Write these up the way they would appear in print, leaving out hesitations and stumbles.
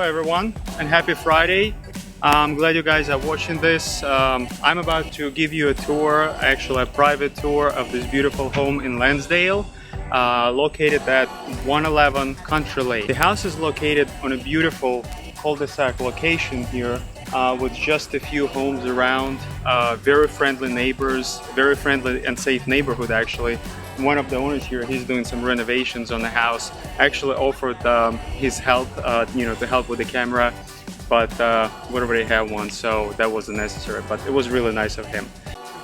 everyone, and happy Friday. I'm glad you guys are watching this. I'm about to give you a tour, actually a private tour of this beautiful home in Lansdale, located at 111 Country Lane. The house is located on a beautiful cul-de-sac location here, with just a few homes around, very friendly neighbors, very friendly and safe neighborhood actually. One of the owners here, he's doing some renovations on the house, actually offered his help, to help with the camera, but we already have one, so that wasn't necessary, but it was really nice of him.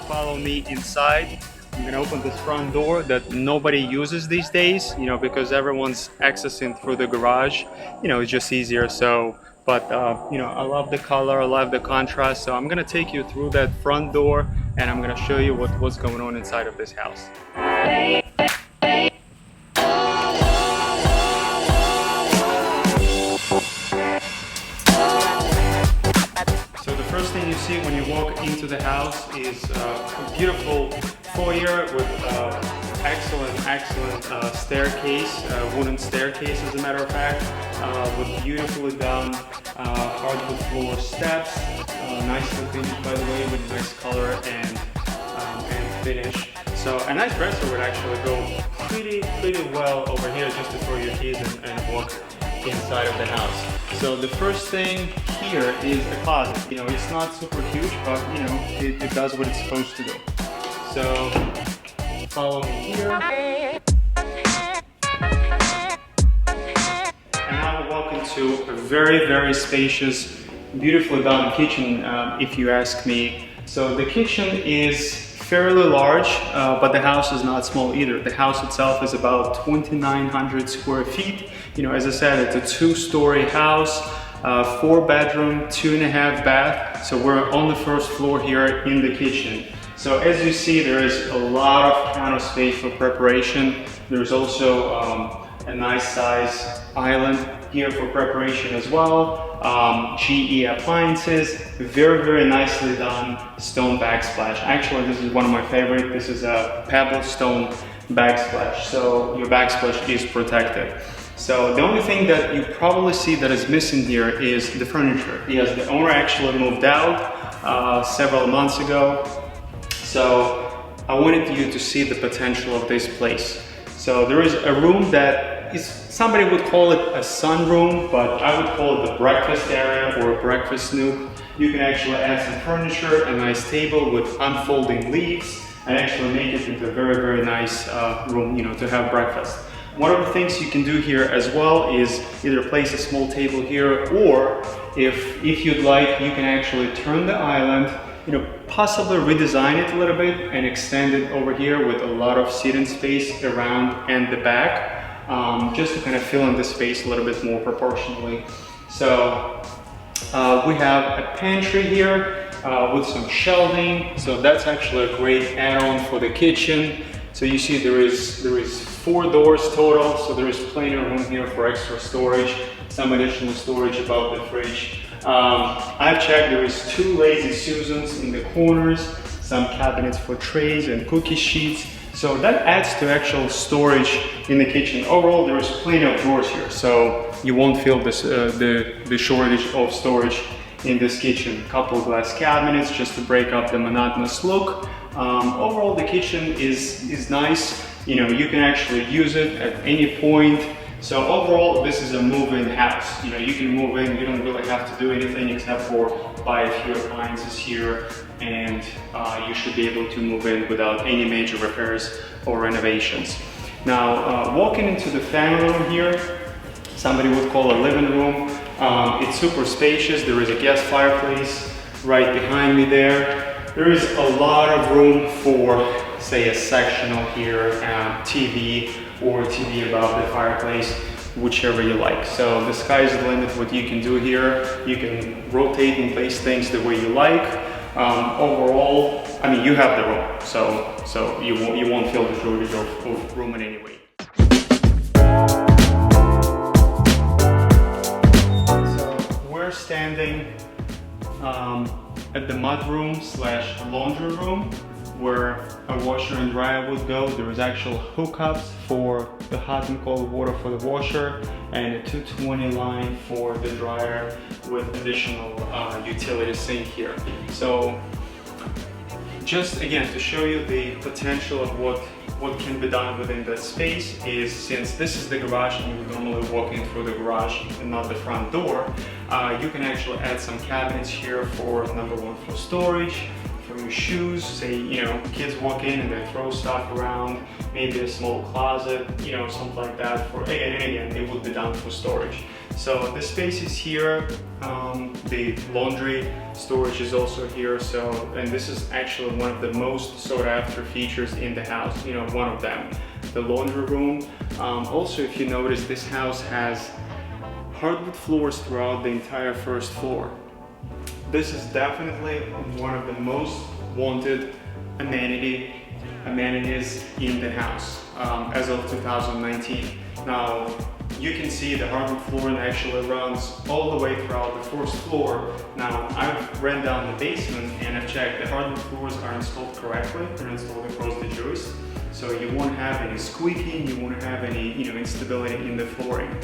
Follow me inside. I'm gonna open this front door that nobody uses these days, because everyone's accessing through the garage. It's just easier. So, but I love the color, I love the contrast. So I'm gonna take you through that front door, and I'm gonna show you what's going on inside of this house. So the first thing you see when you walk into the house is a beautiful foyer with excellent staircase, wooden staircase as a matter of fact, with beautifully done hardwood floor steps, nicely finished by the way, with nice color and finish. So a nice dresser would actually go pretty well over here, just to throw your keys and walk inside of the house. So the first thing here is the closet. It's not super huge, but it does what it's supposed to do. So follow me here. And now we'll walk into a very spacious, beautifully done kitchen, if you ask me. So the kitchen is fairly large, but the house is not small either. The house itself is about 2,900 square feet. As I said, it's a two-story house, 4-bedroom, 2.5 bath. So we're on the first floor here in the kitchen. So as you see, there is a lot of counter space for preparation. There's also a nice size island here for preparation as well. GE appliances, very nicely done stone backsplash. Actually, this is one of my favorite. This is a pebble stone backsplash, so your backsplash is protected. So the only thing that you probably see that is missing here is the furniture. Yes, the owner actually moved out several months ago. So I wanted you to see the potential of this place. So there is a room that is, somebody would call it a sunroom, but I would call it the breakfast area or a breakfast nook. You can actually add some furniture, a nice table with unfolding leaves, and actually make it into a very nice room, to have breakfast. One of the things you can do here as well is either place a small table here, or if you'd like, you can actually turn the island, possibly redesign it a little bit and extend it over here with a lot of seating space around and the back, just to kind of fill in the space a little bit more proportionally. So we have a pantry here with some shelving. So that's actually a great add-on for the kitchen. So you see there is 4 doors total, so there is plenty of room here for extra storage, some additional storage above the fridge. I've checked, there is 2 lazy Susans in the corners, some cabinets for trays and cookie sheets. So that adds to actual storage in the kitchen. Overall, there is plenty of drawers here, so you won't feel this, the shortage of storage in this kitchen. Couple of glass cabinets just to break up the monotonous look. Overall, the kitchen is nice. You can actually use it at any point. So overall, this is a move-in house. You can move in, you don't really have to do anything except for buy a few appliances here, and you should be able to move in without any major repairs or renovations. Now, walking into the family room here, somebody would call a living room. It's super spacious. There is a gas fireplace right behind me there. There is a lot of room for, say, a sectional here, TV or TV above the fireplace, whichever you like. So the sky's the limit what you can do here. You can rotate and place things the way you like. Overall, you have the room, so you won't feel the shortage of room in any way. So we're standing at the mudroom / laundry room. where a washer and dryer would go. There is actual hookups for the hot and cold water for the washer, and a 220 line for the dryer with additional utility sink here. So just again to show you the potential of what can be done within that space is, since this is the garage and you would normally walk in through the garage and not the front door, you can actually add some cabinets here for number one, for storage, for your shoes. Say, you know, kids walk in and they throw stuff around, maybe a small closet, you know, something like that. For again, it would be done for storage. So the space is here. The laundry storage is also here. So, and this is actually one of the most sought after features in the house, you know, one of them, the laundry room. Also, if you notice, this house has hardwood floors throughout the entire first floor. This is definitely one of the most wanted amenities in the house as of 2019. Now, you can see the hardwood flooring actually runs all the way throughout the first floor. Now, I've ran down the basement and I've checked the hardwood floors are installed correctly. They're installed across the joist. So you won't have any squeaking, you won't have any, you know, instability in the flooring.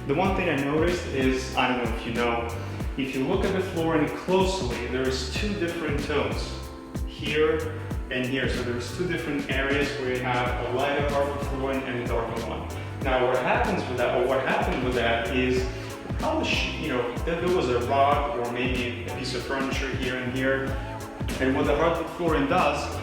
The one thing I noticed is, I don't know if you know, if you look at the flooring closely, there's two different tones, here and here. So there's two different areas where you have a lighter hardwood flooring and a darker one. Now what happens with that, or what happened with that is, probably, you know, there was a rug or maybe a piece of furniture here and here. And what the hardwood flooring does,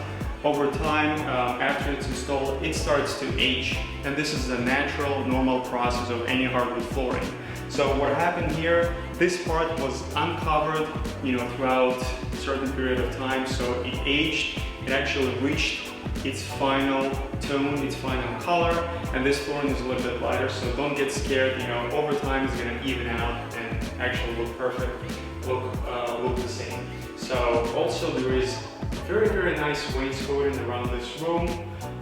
over time, after it's installed, it starts to age. And this is a natural, normal process of any hardwood flooring. So what happened here, this part was uncovered, you know, throughout a certain period of time. So it aged, it actually reached its final tone, its final color, and this flooring is a little bit lighter, so don't get scared, you know, over time it's gonna even out and actually look perfect, look the same. So also there is very, very nice wainscoting around this room.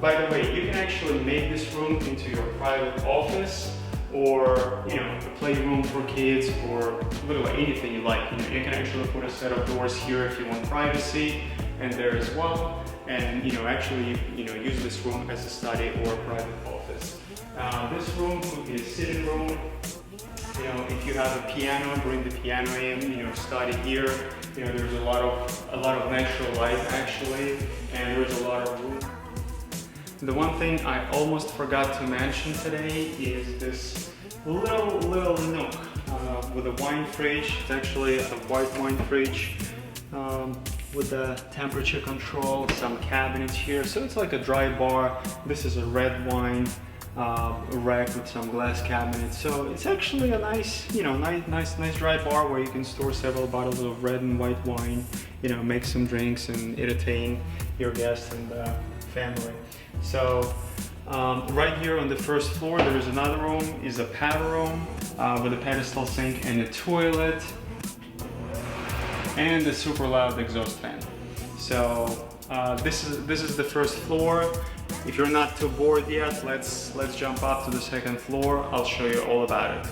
By the way, you can actually make this room into your private office, or, you know, a playroom for kids, or literally anything you like. You know, you can actually put a set of doors here if you want privacy, and there as well. And, you know, actually, you know, use this room as a study or a private office. This room could be a sitting room. You know, if you have a piano, bring the piano in. You know, study here. You know, there's a lot of natural light actually, and there's a lot of room. The one thing I almost forgot to mention today is this little nook with a wine fridge. It's actually a white wine fridge with the temperature control, some cabinets here. So it's like a dry bar. This is a red wine rack with some glass cabinets. So it's actually a nice, you know, nice dry bar where you can store several bottles of red and white wine. You know, make some drinks and entertain your guests and family. So right here on the first floor, there is another room, is a powder room with a pedestal sink and a toilet and a super loud exhaust fan. So this is the first floor. If you're not too bored yet, let's jump up to the second floor. I'll show you all about it.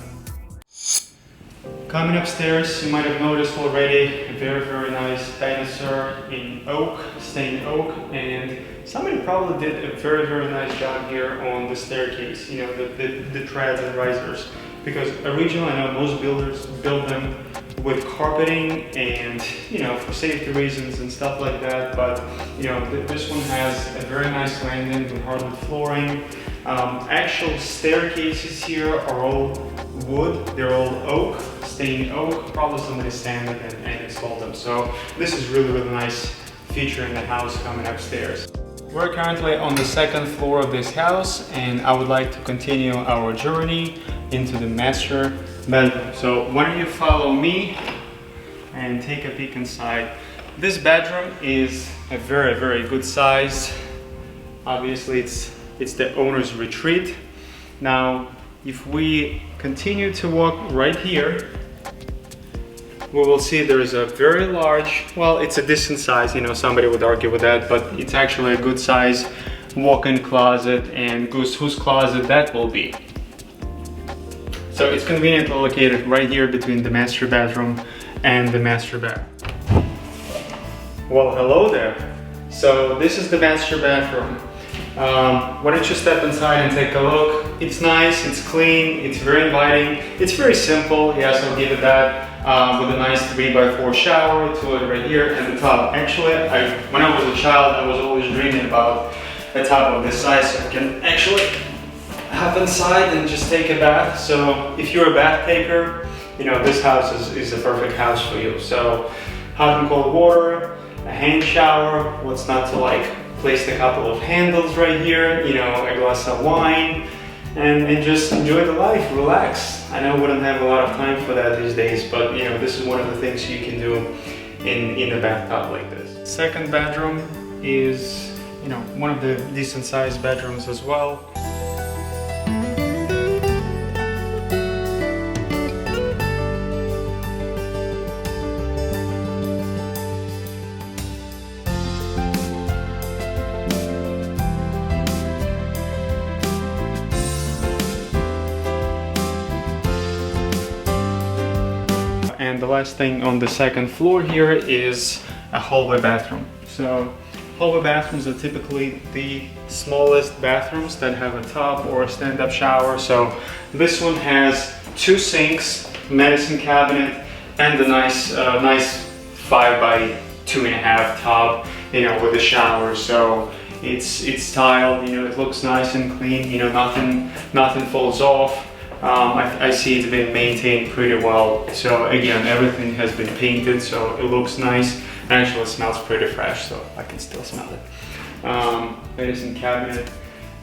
Coming upstairs, you might have noticed already a very nice dinosaur in oak, stained oak, and somebody probably did a very nice job here on the staircase, you know, the treads and risers. Because originally, I know most builders build them with carpeting and, you know, for safety reasons and stuff like that, but, you know, this one has a very nice landing with hardwood flooring. Actual staircases here are all wood, they're all oak, stained oak. Probably somebody sanded and installed them. So this is really nice feature in the house coming upstairs. We're currently on the second floor of this house, and I would like to continue our journey into the master bedroom. So why don't you follow me and take a peek inside. This bedroom is a very good size. Obviously it's the owner's retreat. Now if we continue to walk right here, we will see there is a very large, well, it's a decent size, you know, somebody would argue with that, but it's actually a good size walk-in closet, and whose closet that will be. So it's conveniently located right here between the master bedroom and the master bath. Well, hello there. So this is the master bathroom. Why don't you step inside and take a look? It's nice, it's clean, it's very inviting, it's very simple, yes, I'll give it that, with a nice 3x4 shower, toilet right here, and the tub. Actually, when I was a child, I was always dreaming about a tub of this size, so I can actually hop inside and just take a bath. So if you're a bath taker, you know, this house is the perfect house for you. So hot and cold water, a hand shower, what's not to like? Placed a couple of handles right here, you know, a glass of wine, and just enjoy the life, relax. I know I wouldn't have a lot of time for that these days, but you know, this is one of the things you can do in a bathtub like this. Second bedroom is, you know, one of the decent sized bedrooms as well. And the last thing on the second floor here is a hallway bathroom. So hallway bathrooms are typically the smallest bathrooms that have a tub or a stand-up shower. So this one has 2 sinks, medicine cabinet, and a nice 5x2.5 tub, you know, with a shower. So it's tiled, you know, it looks nice and clean, you know, nothing falls off. I see it's been maintained pretty well. So again, everything has been painted, so it looks nice. And actually it smells pretty fresh, so I can still smell it. Medicine cabinet,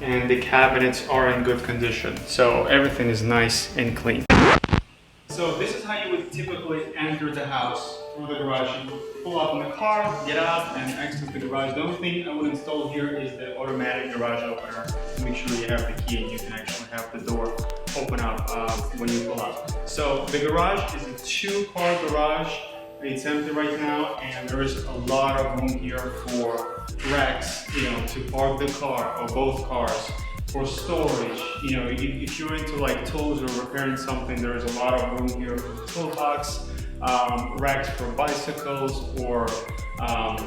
and the cabinets are in good condition. So everything is nice and clean. So this is how you would typically enter the house, through the garage. You would pull up in the car, get out, and exit the garage. The only thing I would install here is the automatic garage opener. Make sure you have the key and you can actually have the door open up when you pull up. So the garage is a 2-car garage. It's empty right now, and there is a lot of room here for racks, you know, to park the car or both cars. For storage, you know, if you're into like tools or repairing something, there is a lot of room here for the toolbox, racks for bicycles or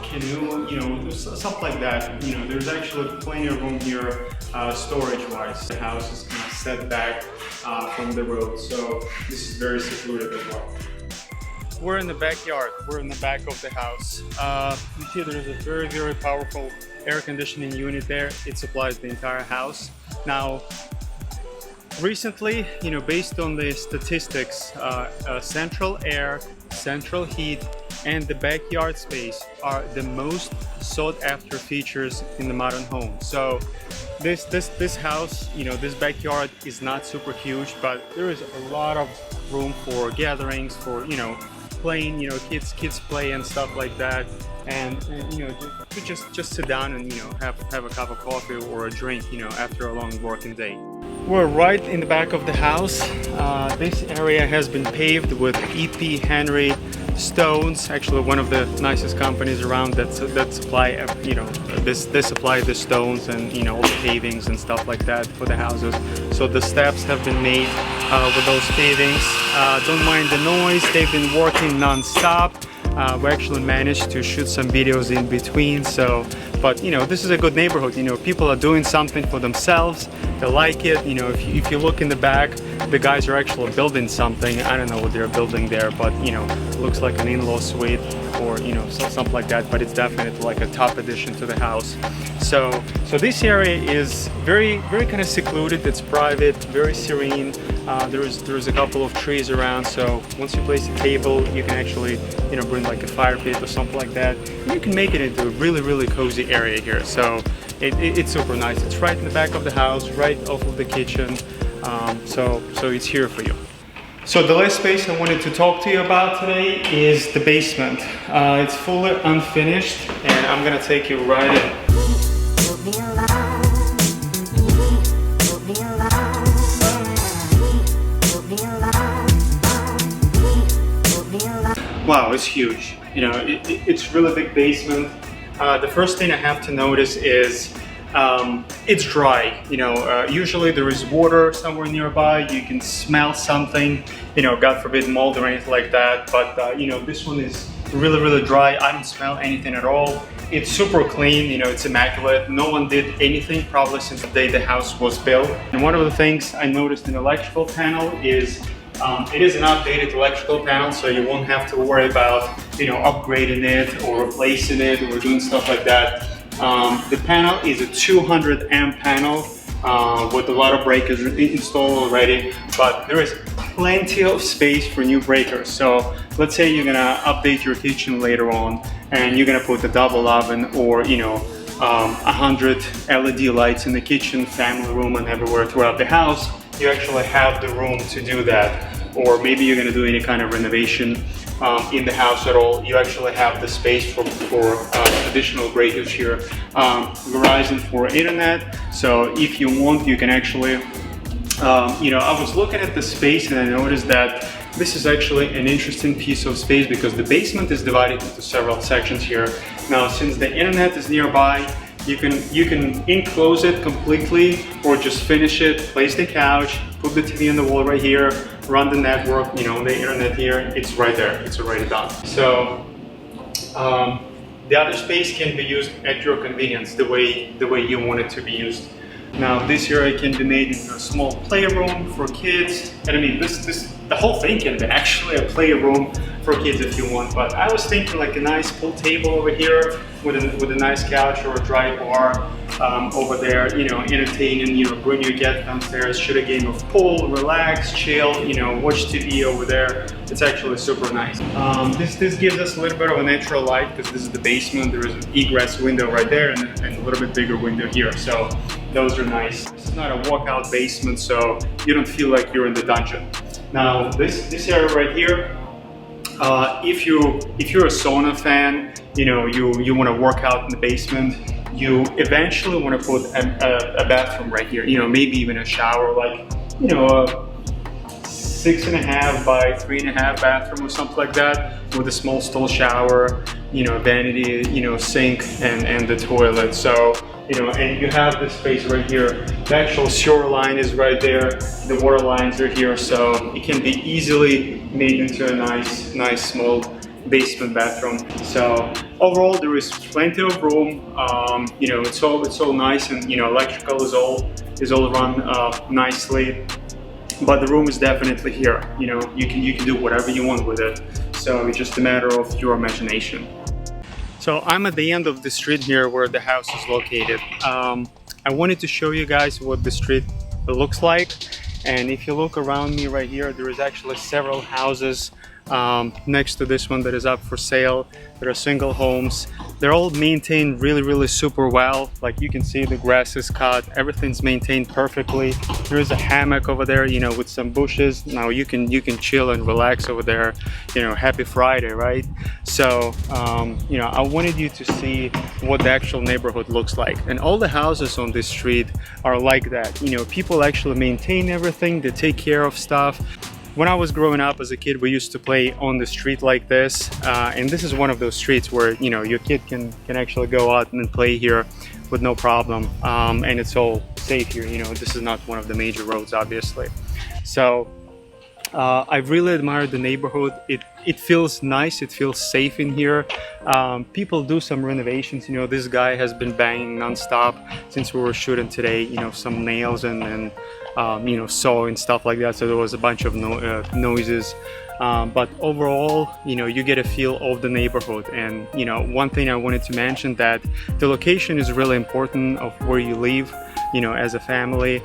canoe, you know, stuff like that. You know, there's actually plenty of room here storage-wise. The house is kind of set back from the road, so this is very secluded as well. We're in the backyard. We're in the back of the house. You see there's a very, very powerful air conditioning unit there. It supplies the entire house. Now, recently, you know, based on the statistics, central air, central heat, and the backyard space are the most sought after features in the modern home. So this house, you know, this backyard is not super huge, but there is a lot of room for gatherings, for, you know, playing, you know, kids play and stuff like that, and you know, to just sit down and, you know, have a cup of coffee or a drink, you know, after a long working day. We're right in the back of the house. This area has been paved with E.P. Henry stones, actually one of the nicest companies around that supply, you know, they supply the stones and, you know, all the pavings and stuff like that for the houses. So the steps have been made with those pavings. Don't mind the noise, they've been working non-stop. We actually managed to shoot some videos in between, so, but you know, this is a good neighborhood. You know, people are doing something for themselves, they like it. You know, if you look in the back, the guys are actually building something. I don't know what they're building there, but you know, it looks like an in-law suite or, you know, something like that, but it's definitely like a top addition to the house. So this area is very kind of secluded. It's private, very serene. There's a couple of trees around, so once you place a table, you can actually, you know, bring like a fire pit or something like that. You can make it into a really cozy area here. So it's super nice. It's right in the back of the house, right off of the kitchen. So it's here for you. So the last space I wanted to talk to you about today is the basement. It's fully unfinished, and I'm gonna take you right in. Wow, it's huge. You know, it's really big basement. The first thing I have to notice is it's dry. You know, usually there is water somewhere nearby. You can smell something, you know, God forbid mold or anything like that. But you know, this one is really dry. I don't smell anything at all. It's super clean, you know, it's immaculate. No one did anything probably since the day the house was built. And one of the things I noticed in the electrical panel is it is an outdated electrical panel, so you won't have to worry about, you know, upgrading it or replacing it or doing stuff like that. The panel is a 200 amp panel with a lot of breakers installed already, but there is plenty of space for new breakers. So let's say you're gonna update your kitchen later on and you're gonna put a double oven or, you know, 100 LED lights in the kitchen, family room, and everywhere throughout the house. You actually have the room to do that. Or maybe you're gonna do any kind of renovation in the house at all. You actually have the space for additional breakers here. Verizon for internet. So if you want, you can actually, you know, I was looking at the space and I noticed that this is actually an interesting piece of space because the basement is divided into several sections here. Now, since the internet is nearby, you can enclose it completely or just finish it, place the couch, put the TV on the wall right here, run the network, you know, the internet here, it's right there, it's already done. So the other space can be used at your convenience, the way you want it to be used. Now this area can be made into a small playroom for kids, and I mean the whole thing can be actually a playroom for kids if you want. But I was thinking like a nice pool table over here with a nice couch or a dry bar over there. You know, entertaining. You know, bring your guests downstairs, shoot a game of pool, relax, chill. You know, watch TV over there. It's actually super nice. This gives us a little bit of a natural light because this is the basement. There is an egress window right there and a little bit bigger window here. So those are nice. This is not a walkout basement, so you don't feel like you're in the dungeon. Now this area right here, if you're a sauna fan, you know, you want to work out in the basement, you eventually want to put a bathroom right here. You know, maybe even a shower, like, you know, a 6.5 by 3.5 bathroom or something like that, with a small stall shower, you know, vanity, you know, sink and the toilet. So, you know, and you have this space right here. The actual sewer line is right there. The water lines are here, so it can be easily made into a nice small basement bathroom. So overall, there is plenty of room. You know, it's all nice, and you know, electrical is all run nicely. But the room is definitely here. You know, you can do whatever you want with it. So it's just a matter of your imagination. So I'm at the end of the street here where the house is located. I wanted to show you guys what the street looks like. And if you look around me right here, there is actually several houses next to this one that is up for sale. There are single homes. They're all maintained really super well. Like you can see, the grass is cut, everything's maintained perfectly. There is a hammock over there, you know, with some bushes. Now you can chill and relax over there. You know, happy Friday, right? So you know, I wanted you to see what the actual neighborhood looks like, and all the houses on this street are like that. You know, people actually maintain everything, they take care of stuff. When I was growing up as a kid, we used to play on the street like this, and this is one of those streets where, you know, your kid can actually go out and play here with no problem, and it's all safe here. You know, this is not one of the major roads, obviously. So I really admire the neighborhood. It feels nice, it feels safe in here. People do some renovations. You know, this guy has been banging non-stop since we were shooting today, you know, some nails and you know, saw and stuff like that, so there was a bunch of noises, but overall, you know, you get a feel of the neighborhood. And you know, one thing I wanted to mention, that the location is really important of where you live. You know, as a family,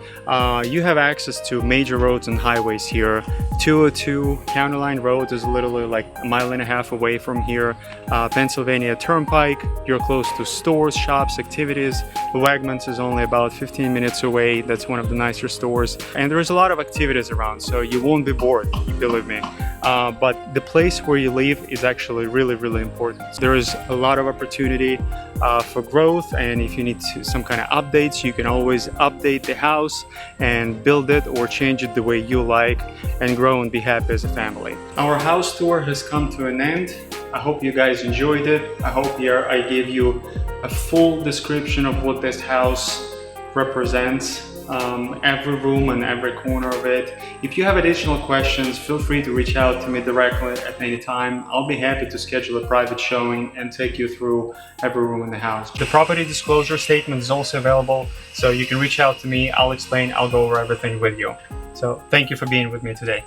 you have access to major roads and highways here. 202 County Line Road is literally like 1.5 miles away from here. Pennsylvania Turnpike, you're close to stores, shops, activities. Wegmans is only about 15 minutes away. That's one of the nicer stores. And there's a lot of activities around, so you won't be bored, believe me. But the place where you live is actually really important. There is a lot of opportunity for growth, and if you need some kind of updates, you can always update the house and build it or change it the way you like, and grow and be happy as a family. Our house tour has come to an end. I hope you guys enjoyed it. I hope here I gave you a full description of what this house represents. every room and every corner of it. If you have additional questions, feel free to reach out to me directly at any time. I'll be happy to schedule a private showing and take you through every room in the house. The property disclosure statement is also available, so you can reach out to me. I'll explain, I'll go over everything with you. So thank you for being with me today.